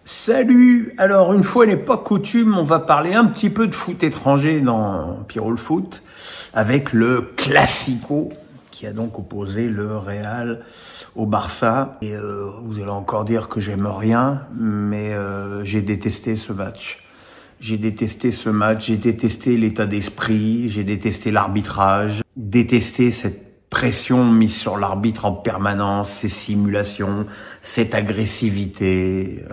Salut! Alors, une fois n'est pas coutume, on va parler un petit peu de foot étranger dans Pierrot le foot, avec le Classico, qui a donc opposé le Real au Barça. Et vous allez encore dire que j'aime rien, mais j'ai détesté ce match. J'ai détesté ce match, j'ai détesté l'état d'esprit, j'ai détesté l'arbitrage, détesté cette pression mise sur l'arbitre en permanence, ces simulations, cette agressivité.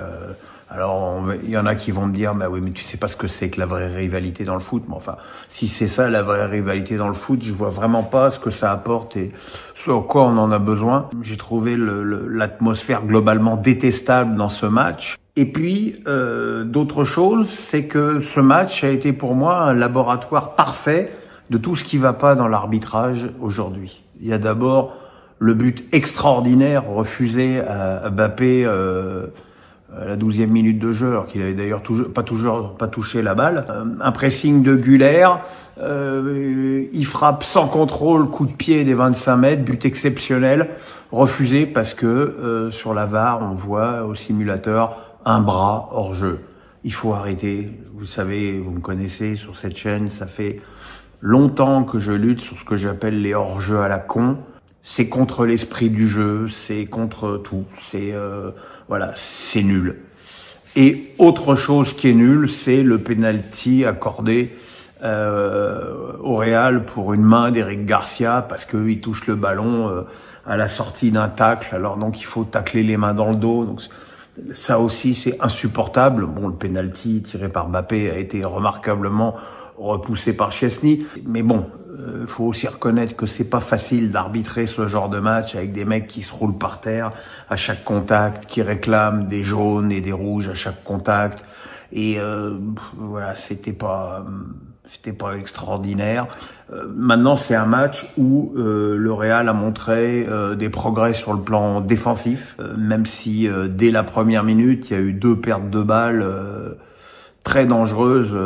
Alors, il y en a qui vont me dire, bah oui, mais tu sais pas ce que c'est que la vraie rivalité dans le foot. Mais enfin, si c'est ça la vraie rivalité dans le foot, je vois vraiment pas ce que ça apporte et ce à quoi on en a besoin. J'ai trouvé l'atmosphère globalement détestable dans ce match. Et puis, d'autre chose, c'est que ce match a été pour moi un laboratoire parfait de tout ce qui va pas dans l'arbitrage aujourd'hui. Il y a d'abord le but extraordinaire refusé à Mbappé à la 12e minute de jeu, alors qu'il avait d'ailleurs pas touché la balle. Un pressing de Güler, il frappe sans contrôle, coup de pied des 25 mètres, but exceptionnel, refusé parce que sur la VAR, on voit au simulateur un bras hors jeu. Il faut arrêter. Vous savez, vous me connaissez sur cette chaîne, ça fait longtemps que je lutte sur ce que j'appelle les hors-jeux à la con. C'est contre l'esprit du jeu, c'est contre tout, voilà, c'est nul. Et autre chose qui est nul, c'est le penalty accordé au Real pour une main d'Eric Garcia parce qu'il touche le ballon à la sortie d'un tacle. Alors donc il faut tacler les mains dans le dos. Donc ça aussi c'est insupportable. Bon, le penalty tiré par Mbappé a été remarquablement repoussé par Chesney, mais bon, faut aussi reconnaître que c'est pas facile d'arbitrer ce genre de match avec des mecs qui se roulent par terre à chaque contact, qui réclament des jaunes et des rouges à chaque contact, et voilà, c'était pas extraordinaire. Maintenant, c'est un match où le Real a montré des progrès sur le plan défensif, même si dès la première minute, il y a eu 2 pertes de balles très dangereuses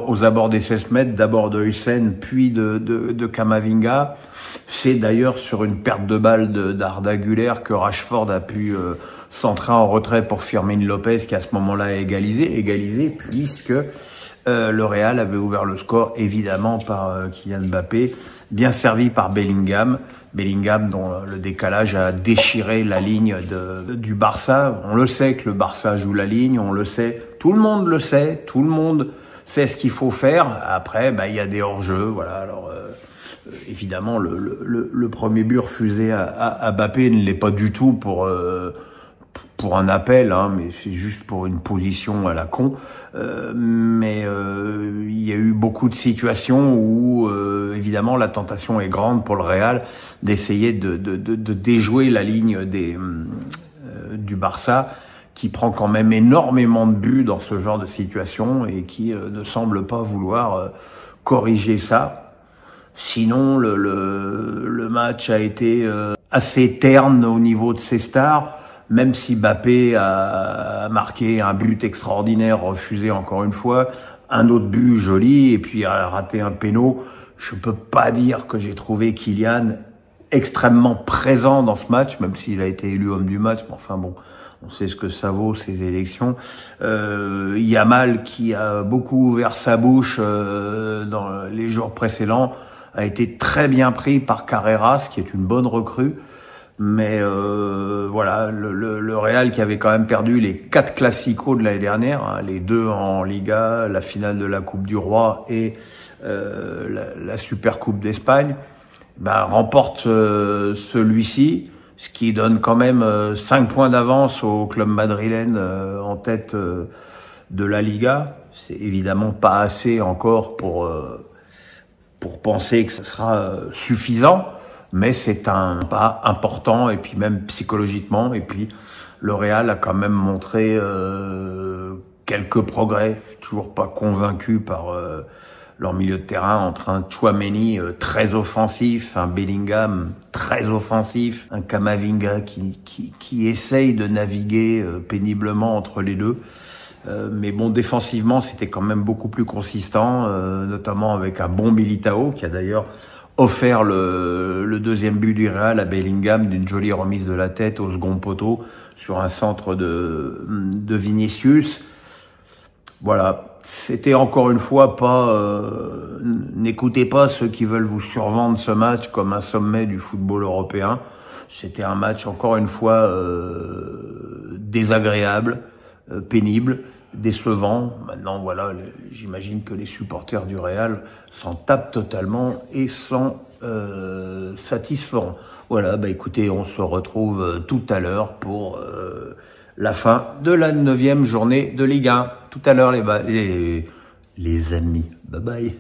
aux abords des 16 mètres, d'abord de Hussein, puis de Camavinga. C'est d'ailleurs sur une perte de balle d'Arda Güler que Rashford a pu centrer en retrait pour Firmino Lopez, qui à ce moment-là a égalisé, puisque le Real avait ouvert le score, évidemment, par Kylian Mbappé, bien servi par Bellingham, dont le décalage a déchiré la ligne du Barça. On le sait que le Barça joue la ligne, on le sait, tout le monde le sait, tout le monde sait ce qu'il faut faire. Après, il y a des hors-jeux, voilà. Alors évidemment, le premier but refusé à Mbappé ne l'est pas du tout pour un appel, hein, mais c'est juste pour une position à la con. Mais il y a eu beaucoup de situations où évidemment la tentation est grande pour le Real d'essayer de déjouer la ligne du Barça, qui prend quand même énormément de buts dans ce genre de situation et qui ne semble pas vouloir corriger ça. Sinon, le match a été assez terne au niveau de ses stars. Même si Mbappé a marqué un but extraordinaire, refusé encore une fois, un autre but joli, et puis a raté un péno, je peux pas dire que j'ai trouvé Kylian extrêmement présent dans ce match, même s'il a été élu homme du match, mais enfin bon, on sait ce que ça vaut, ces élections. Yamal, qui a beaucoup ouvert sa bouche dans les jours précédents, a été très bien pris par Carreras, qui est une bonne recrue. Mais voilà, le Real qui avait quand même perdu les 4 classicos de l'année dernière, hein, les 2 en Liga, la finale de la Coupe du Roi et la Super Coupe d'Espagne, remporte celui-ci, ce qui donne quand même 5 points d'avance au club madrilène en tête de la Liga. C'est évidemment pas assez encore pour penser que ce sera suffisant. Mais c'est un pas important, et puis même psychologiquement. Et puis le Real a quand même montré quelques progrès. Je suis toujours pas convaincu par leur milieu de terrain, entre un Tchouaméni très offensif, un Bellingham très offensif, un Camavinga qui essaye de naviguer péniblement entre les deux. Mais bon, défensivement, c'était quand même beaucoup plus consistant, notamment avec un bon Militao, qui a d'ailleurs offert le deuxième but du Real à Bellingham d'une jolie remise de la tête au second poteau sur un centre de Vinicius. Voilà, c'était encore une fois pas... n'écoutez pas ceux qui veulent vous survendre ce match comme un sommet du football européen. C'était un match, encore une fois, désagréable, pénible, décevant. Maintenant, voilà, j'imagine que les supporters du Real s'en tapent totalement et s'en satisferont. Voilà, bah écoutez, on se retrouve tout à l'heure pour la fin de la 9e journée de Ligue 1. Tout à l'heure, les amis. Bye bye.